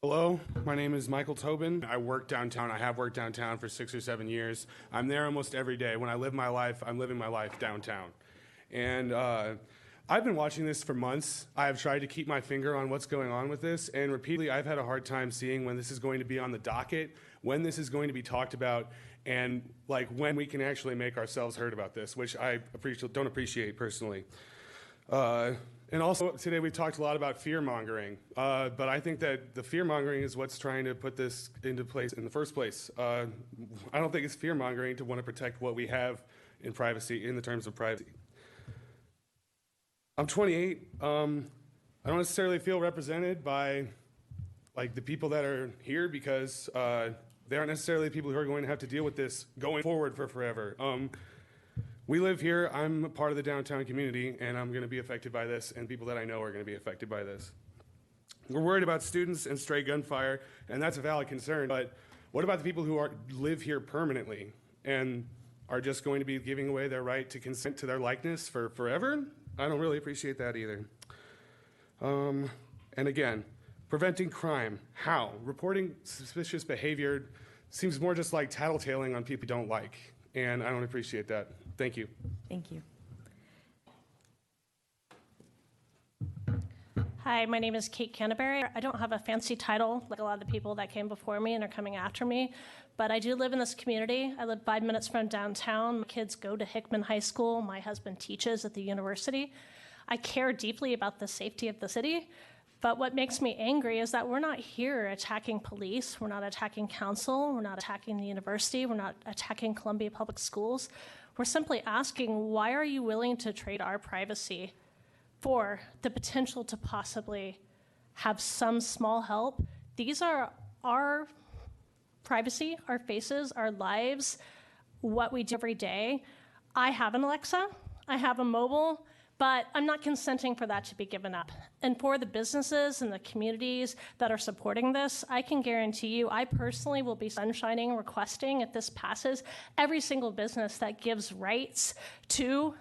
Hello, my name is Michael Tobin. I work downtown. I have worked downtown for 6 or 7 years. I'm there almost every day. When I live my life, I'm living my life downtown. And I've been watching this for months. I have tried to keep my finger on what's going on with this, and repeatedly I've had a hard time seeing when this is going to be on the docket, when this is going to be talked about, and like when we can actually make ourselves heard about this, which I don't appreciate personally. And also today we've talked a lot about fear-mongering, but I think that the fear-mongering is what's trying to put this into place in the first place. I don't think it's fear-mongering to want to protect what we have in privacy, in the terms of privacy. I'm 28. I don't necessarily feel represented by like the people that are here because they aren't necessarily people who are going to have to deal with this going forward for forever. We live here. I'm a part of the downtown community, and I'm going to be affected by this, and people that I know are going to be affected by this. We're worried about students and stray gunfire, and that's a valid concern, but what about the people who live here permanently and are just going to be giving away their right to consent to their likeness for forever? I don't really appreciate that either. And again, preventing crime. How? Reporting suspicious behavior seems more just like tattletaling on people you don't like, and I don't appreciate that. Thank you. Thank you. Hi, my name is Kate Canterbury. I don't have a fancy title like a lot of the people that came before me and are coming after me, but I do live in this community. I live 5 minutes from downtown. My kids go to Hickman High School. My husband teaches at the university. I care deeply about the safety of the city, but what makes me angry is that we're not here attacking police. We're not attacking council. We're not attacking the university. We're not attacking Columbia Public Schools. We're simply asking, why are you willing to trade our privacy for the potential to possibly have some small help? These are our privacy, our faces, our lives, what we do every day. I have an Alexa, I have a mobile, but I'm not consenting for that to be given up. And for the businesses and the communities that are supporting this, I can guarantee you, I personally will be sunshining, requesting if this passes, every single business that gives rights to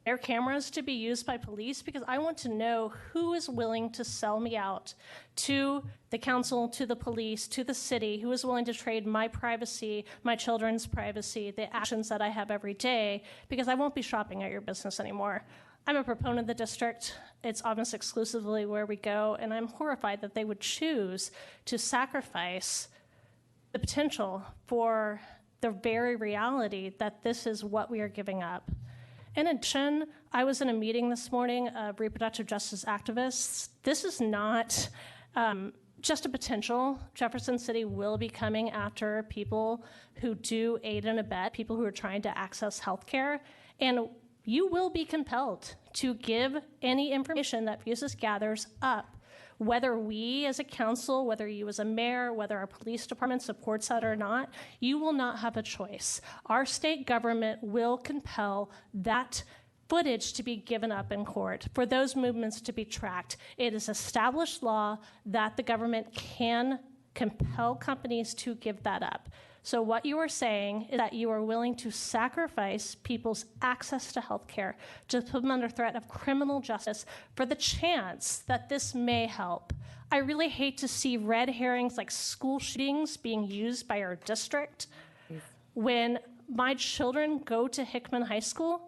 their cameras to be used by police, because I want to know who is willing to sell me out to the council, to the police, to the city, who is willing to trade my privacy, my children's privacy, the actions that I have every day, because I won't be shopping at your business anymore. I'm a proponent of the district. It's almost exclusively where we go, and I'm horrified that they would choose to sacrifice the potential for the very reality that this is what we are giving up. In addition, I was in a meeting this morning of reproductive justice activists. This is not just a potential. Jefferson City will be coming after people who do aid and abet, people who are trying to access health care, and you will be compelled to give any information that FUSUS gathers up, whether we as a council, whether you as a mayor, whether our police department supports that or not. You will not have a choice. Our state government will compel that footage to be given up in court, for those movements to be tracked. It is established law that the government can compel companies to give that up. So what you are saying is that you are willing to sacrifice people's access to health care, to put them under threat of criminal justice for the chance that this may help. I really hate to see red herrings like school shootings being used by our district. When my children go to Hickman High School,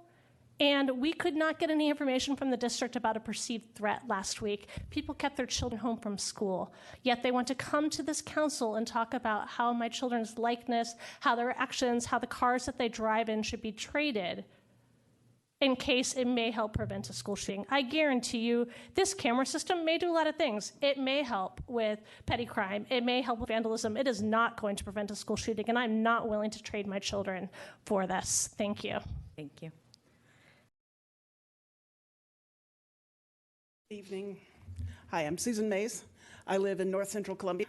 and we could not get any information from the district about a perceived threat last week. People kept their children home from school, yet they want to come to this council and talk about how my children's likeness, how their actions, how the cars that they drive in should be traded in case it may help prevent a school shooting. I guarantee you, this camera system may do a lot of things. It may help with petty crime. It may help with vandalism. It is not going to prevent a school shooting, and I'm not willing to trade my children for this. Thank you. Thank you. Evening. Hi, I'm Susan Mays. I live in North Central Columbia,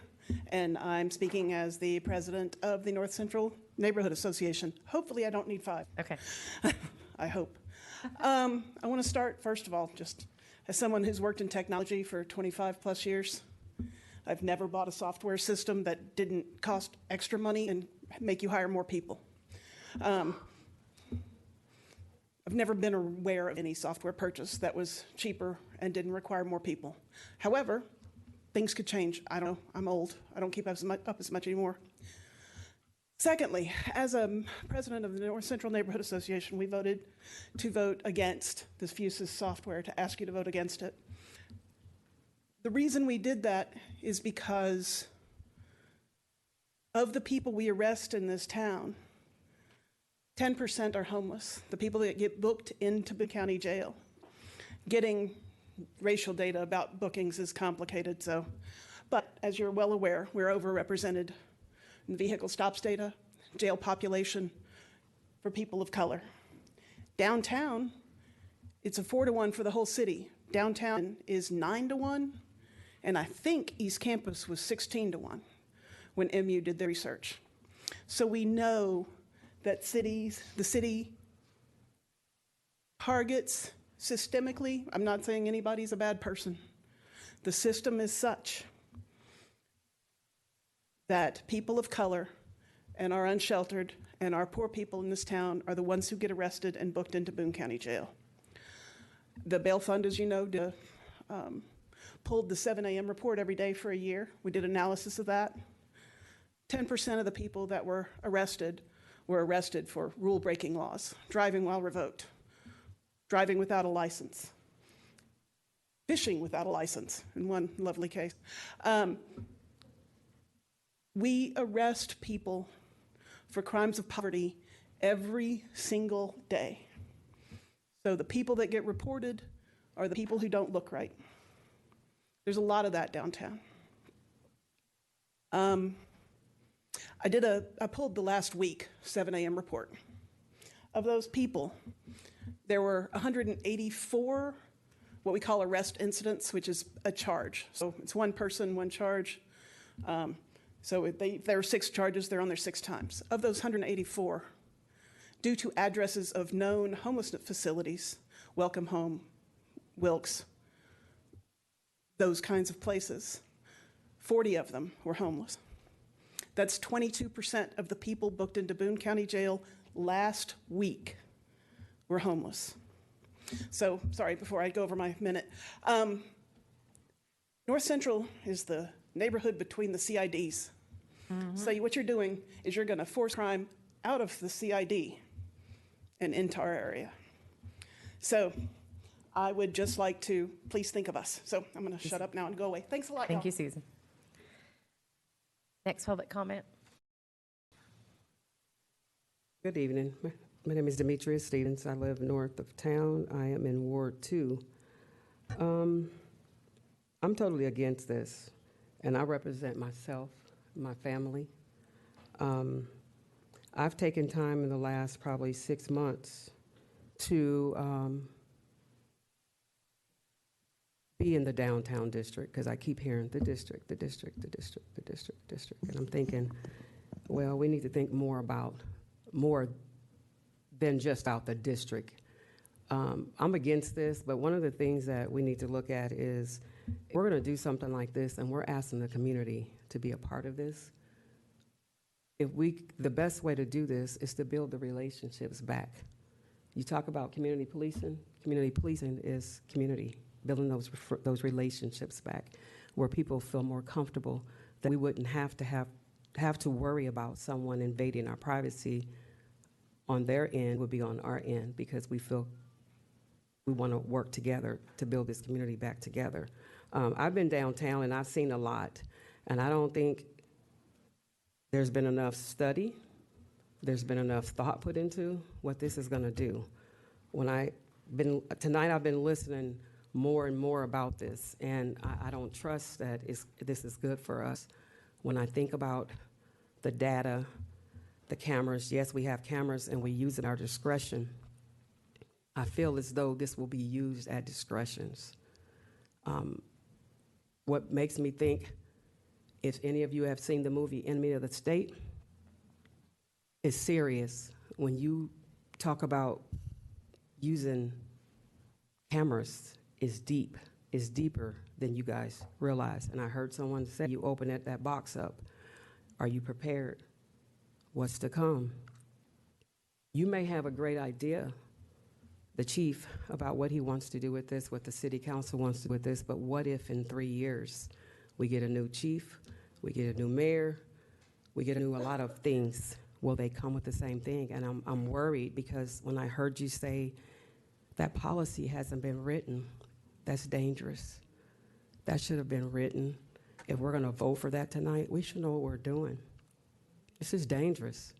and I'm speaking as the president of the North Central Neighborhood Association. Hopefully I don't need 5. Okay. I hope. I want to start, first of all, just as someone who's worked in technology for 25 plus years. I've never bought a software system that didn't cost extra money and make you hire more people. I've never been aware of any software purchase that was cheaper and didn't require more people. However, things could change. I don't know. I'm old. I don't keep up as much anymore. Secondly, as a president of the North Central Neighborhood Association, we voted to vote against this FUSUS software, to ask you to vote against it. The reason we did that is because of the people we arrest in this town, 10% are homeless. The people that get booked into the county jail. Getting racial data about bookings is complicated, but as you're well aware, we're overrepresented in vehicle stops data, jail population for people of color. Downtown, it's a 4-to-1 for the whole city. Downtown is 9-to-1, and I think East Campus was 16-to-1 when MU did their research. So we know that the city targets systemically. I'm not saying anybody's a bad person. The system is such that people of color and our unsheltered and our poor people in this town are the ones who get arrested and booked into Boone County Jail. The bail fund, as you know, pulled the 7 a.m. report every day for a year. We did analysis of that. 10% of the people that were arrested for rule-breaking laws, driving while revoked, driving without a license, fishing without a license, in one lovely case. We arrest people for crimes of poverty every single day. So the people that get reported are the people who don't look right. There's a lot of that downtown. I pulled the last week 7 a.m. report. Of those people, there were 184 what we call arrest incidents, which is a charge. So it's one person, one charge. So there are 6 charges, they're on there 6 times. Of those 184, due to addresses of known homelessness facilities, Welcome Home, Wilkes, those kinds of places, 40 of them were homeless. That's 22% of the people booked into Boone County Jail last week were homeless. So, sorry, before I go over my minute. North Central is the neighborhood between the CIDs. Mm-hmm. So what you're doing is you're going to force crime out of the CID and into our area. So I would just like to please think of us. So I'm going to shut up now and go away. Thanks a lot, Thank y'all. you, Susan. Next public comment. Good evening. My name is Demetria Stevens. I live north of town. I am in Ward 2. I'm totally against this, and I represent myself, my family. I've taken time in the last probably 6 months to be in the downtown district, because I keep hearing the district, the district, the district, the district, district. And I'm thinking, well, we need to think more than just out the district. I'm against this, but one of the things that we need to look at is we're going to do something like this, and we're asking the community to be a part of this. The best way to do this is to build the relationships back. You talk about community policing. Community policing is community, building those relationships back, where people feel more comfortable, that we wouldn't have to worry about someone invading our privacy on their end, would be on our end, because we feel we want to work together to build this community back together. I've been downtown and I've seen a lot, and I don't think there's been enough study, there's been enough thought put into what this is going to do. Tonight I've been listening more and more about this, and I don't trust that this is good for us. When I think about the data, the cameras, yes, we have cameras and we use it at our discretion. I feel as though this will be used at discretions. What makes me think, if any of you have seen the movie Enemy of the State, it's serious. When you talk about using cameras, is deeper than you guys realize. And I heard someone say, you open that box up. Are you prepared? What's to come? You may have a great idea, the chief, about what he wants to do with this, what the city council wants to do with this, but what if in 3 years We get a new chief, we get a new mayor, we get a lot of things. Will they come with the same thing? And I'm worried because when I heard you say that policy hasn't been written, that's dangerous. That should have been written. If we're going to vote for that tonight, we should know what we're doing. This is dangerous.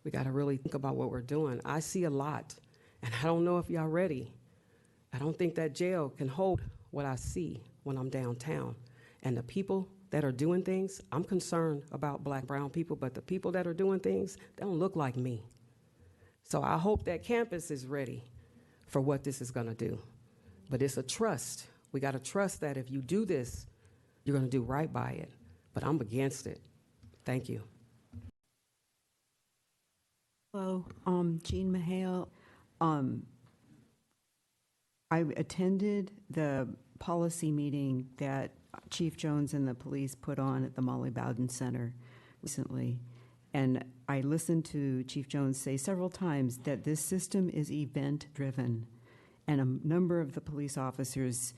We got to really think about what we're doing. I see a lot, and I don't know if y'all ready. I don't think that jail can hold what I see when I'm downtown. And the people that are doing things, I'm concerned about black and brown people, but the people that are doing things, they don't look like me. So I hope that campus is ready for what this is going to do. But it's a trust. We got to trust that if you do this, you're going to do right by it. But I'm against it. Thank you. Hello, Jean Mahale. I attended the policy meeting that Chief Jones and the police put on at the Molly Bowden Center recently. And I listened to Chief Jones say several times that this system is event-driven. And a number of the police officers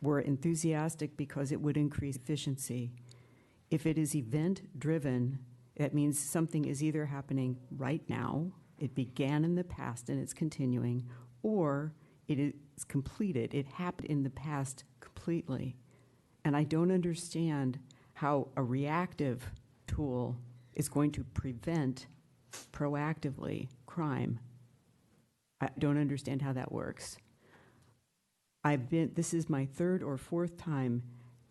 were enthusiastic because it would increase efficiency. If it is event-driven, that means something is either happening right now, it began in the past and it's continuing, or it is completed. It happened in the past completely. And I don't understand how a reactive tool is going to prevent proactively crime. I don't understand how that works. This is my third or fourth time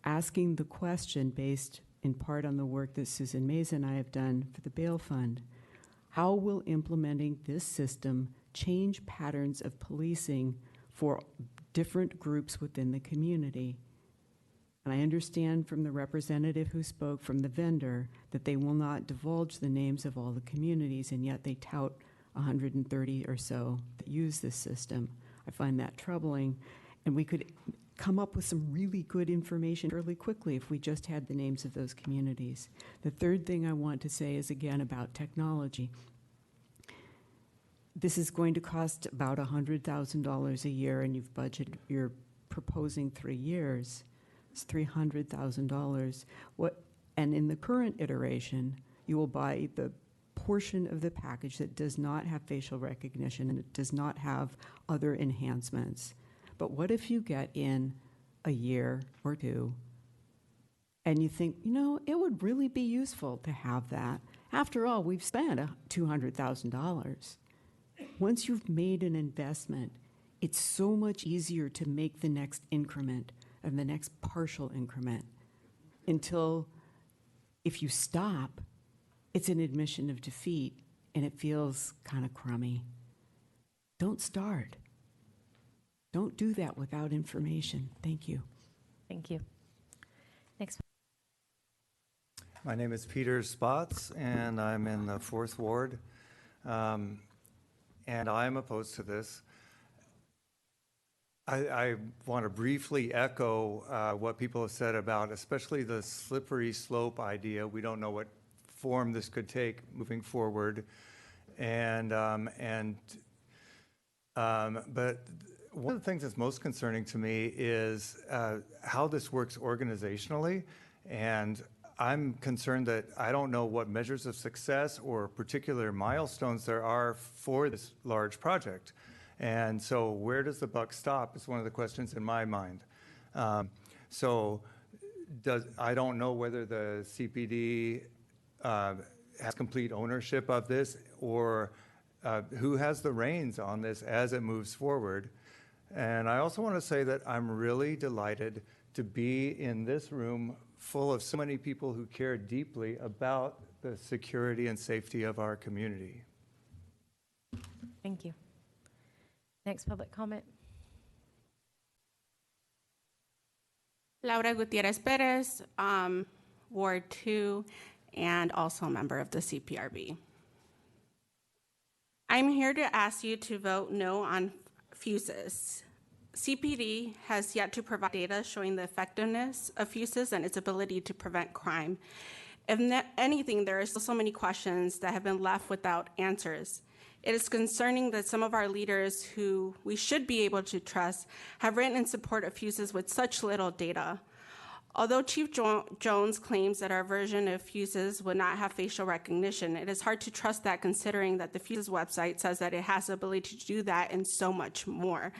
asking the question based in part on the work that Susan Mays and I have done for the bail fund. How will implementing this system change patterns of policing for different groups within the community? And I understand from the representative who spoke from the vendor that they will not divulge the names of all the communities, and yet they tout 130 or so that use this system. I find that troubling. And we could come up with some really good information fairly quickly if we just had the names of those communities. The third thing I want to say is, again, about technology. This is going to cost about $100,000 a year, and you're proposing 3 years. It's $300,000. And in the current iteration, you will buy the portion of the package that does not have facial recognition and it does not have other enhancements. But what if you get in a year or two and you think, it would really be useful to have that. After all, we've spent $200,000. Once you've made an investment, it's so much easier to make the next increment and the next partial increment until if you stop, it's an admission of defeat and it feels kind of crummy. Don't start. Don't do that without information. Thank you. Thank you. Next. My name is Peter Spots, and I'm in the 4th Ward, and I'm opposed to this. I want to briefly echo what people have said about especially the slippery slope idea. We don't know what form this could take moving forward, but one of the things that's most concerning to me is how this works organizationally, and I'm concerned that I don't know what measures of success or particular milestones there are for this large project. And so where does the buck stop is one of the questions in my mind. I don't know whether the CPD has complete ownership of this or who has the reins on this as it moves forward. And I also want to say that I'm really delighted to be in this room full of so many people who care deeply about the security and safety of our community. Thank you. Next public comment. Laura Gutierrez Perez, Ward 2, and also a member of the CPRB. I'm here to ask you to vote no on FUSUS. CPD has yet to provide data showing the effectiveness of FUSUS and its ability to prevent crime. If anything, there are still so many questions that have been left without answers. It is concerning that some of our leaders who we should be able to trust have written in support of FUSUS with such little data. Although Chief Jones claims that our version of FUSUS would not have facial recognition, it is hard to trust that considering that the FUSUS website says that it has the ability to do that and so much more.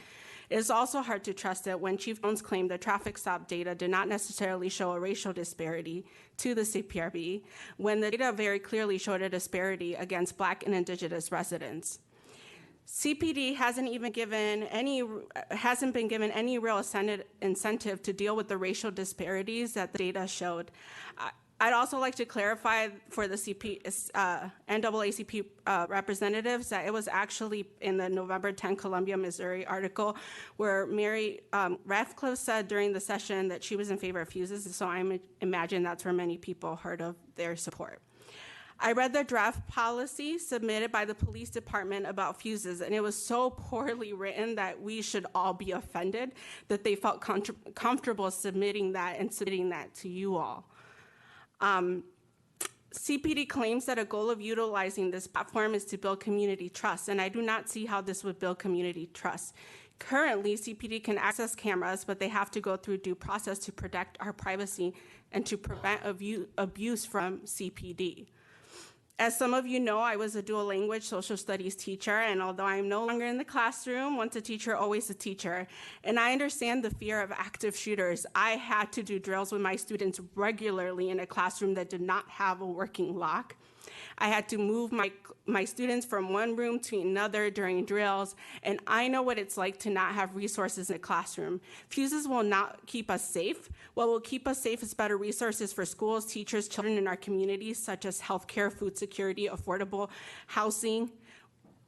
It is also hard to trust it when Chief Jones claimed the traffic stop data did not necessarily show a racial disparity to the CPRB, when the data very clearly showed a disparity against Black and Indigenous residents. CPD hasn't been given any real incentive to deal with the racial disparities that the data showed. I'd also like to clarify for the NAACP representatives that it was actually in the November 10 Columbia, Missouri article where Mary Radcliffe said during the session that she was in favor of FUSUS, so I imagine that's where many people heard of their support. I read the draft policy submitted by the police department about FUSUS, and it was so poorly written that we should all be offended that they felt comfortable submitting that to you all. CPD claims that a goal of utilizing this platform is to build community trust, and I do not see how this would build community trust. Currently, CPD can access cameras, but they have to go through due process to protect our privacy and to prevent abuse from CPD. As some of you know, I was a dual language social studies teacher, and although I'm no longer in the classroom, once a teacher, always a teacher, and I understand the fear of active shooters. I had to do drills with my students regularly in a classroom that did not have a working lock. I had to move my students from one room to another during drills, and I know what it's like to not have resources in a classroom. FUSUS will not keep us safe. What will keep us safe is better resources for schools, teachers, children in our communities, such as healthcare, food security, affordable housing,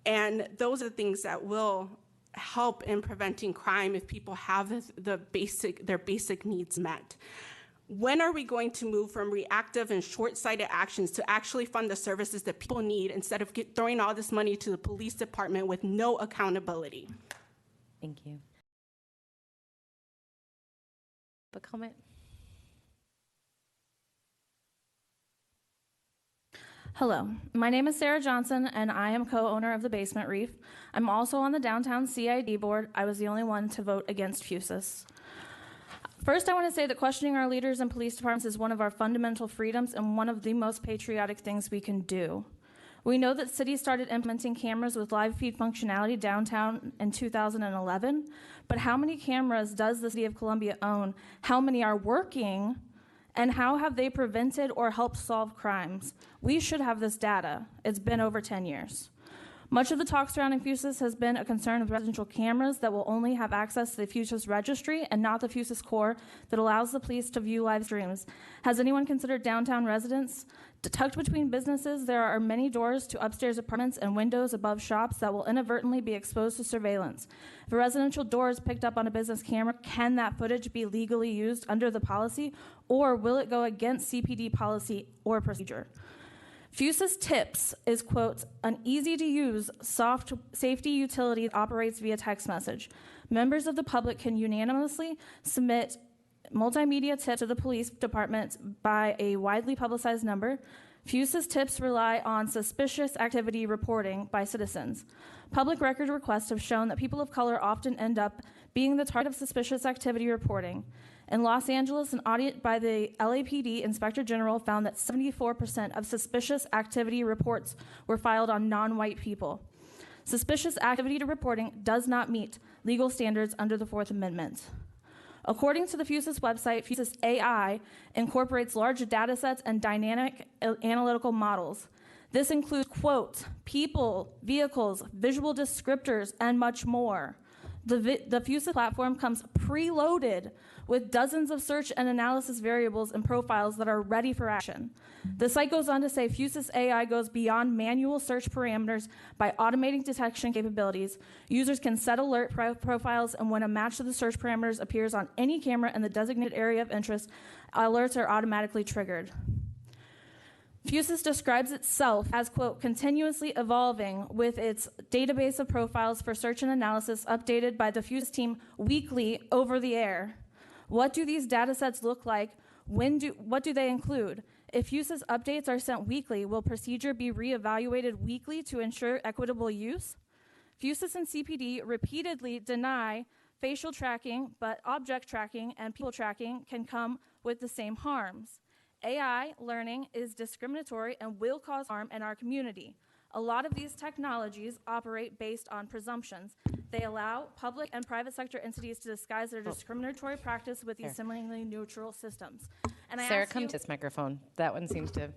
and those are the things that will help in preventing crime if people have their basic needs met. When are we going to move from reactive and short-sighted actions to actually fund the services that people need instead of throwing all this money to the police department with no accountability? Thank you. A comment? Hello, my name is Sarah Johnson, and I am co-owner of the Basement Reef. I'm also on the Downtown CID board. I was the only one to vote against FUSUS. First, I want to say that questioning our leaders and police departments is one of our fundamental freedoms and one of the most patriotic things we can do. We know that cities started implementing cameras with live feed functionality downtown in 2011, but how many cameras does the City of Columbia own? How many are working? And how have they prevented or helped solve crimes? We should have this data. It's been over 10 years. Much of the talk surrounding FUSUS has been a concern with residential cameras that will only have access to the FUSUS registry and not the FUSUS core that allows the police to view live streams. Has anyone considered downtown residents? Tucked between businesses, there are many doors to upstairs apartments and windows above shops that will inadvertently be exposed to surveillance. If a residential door is picked up on a business camera, can that footage be legally used under the policy, or will it go against CPD policy or procedure? FUSUS Tips is, quote, an easy-to-use soft safety utility that operates via text message. Members of the public can unanimously submit multimedia tips to the police department by a widely publicized number. FUSUS Tips rely on suspicious activity reporting by citizens. Public record requests have shown that people of color often end up being the target of suspicious activity reporting. In Los Angeles, an audit by the LAPD Inspector General found that 74% of suspicious activity reports were filed on non-white people. Suspicious activity reporting does not meet legal standards under the Fourth Amendment. According to the FUSUS website, FUSUS AI incorporates large data sets and dynamic analytical models. This includes, quote, people, vehicles, visual descriptors, and much more. The FUSUS platform comes preloaded with dozens of search and analysis variables and profiles that are ready for action. The site goes on to say FUSUS AI goes beyond manual search parameters by automating detection capabilities. Users can set alert profiles, and when a match to the search parameters appears on any camera in the designated area of interest, alerts are automatically triggered. FUSUS describes itself as, quote, continuously evolving with its database of profiles for search and analysis updated by the FUSUS team weekly over the air. What do these data sets look like? What do they include? If FUSUS updates are sent weekly, will procedure be reevaluated weekly to ensure equitable use? FUSUS and CPD repeatedly deny facial tracking, but object tracking and people tracking can come with the same harms. AI learning is discriminatory and will cause harm in our community. A lot of these technologies operate based on presumptions. They allow public and private sector entities to disguise their discriminatory practice with these seemingly neutral systems. And Sarah, come to this microphone. That one seems to,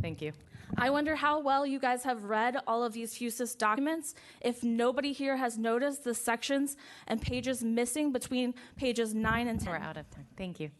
thank you. I wonder how well you guys have read all of these FUSUS documents. If nobody here has noticed the sections and pages missing between pages 9 and 10. We're out of time. Thank you.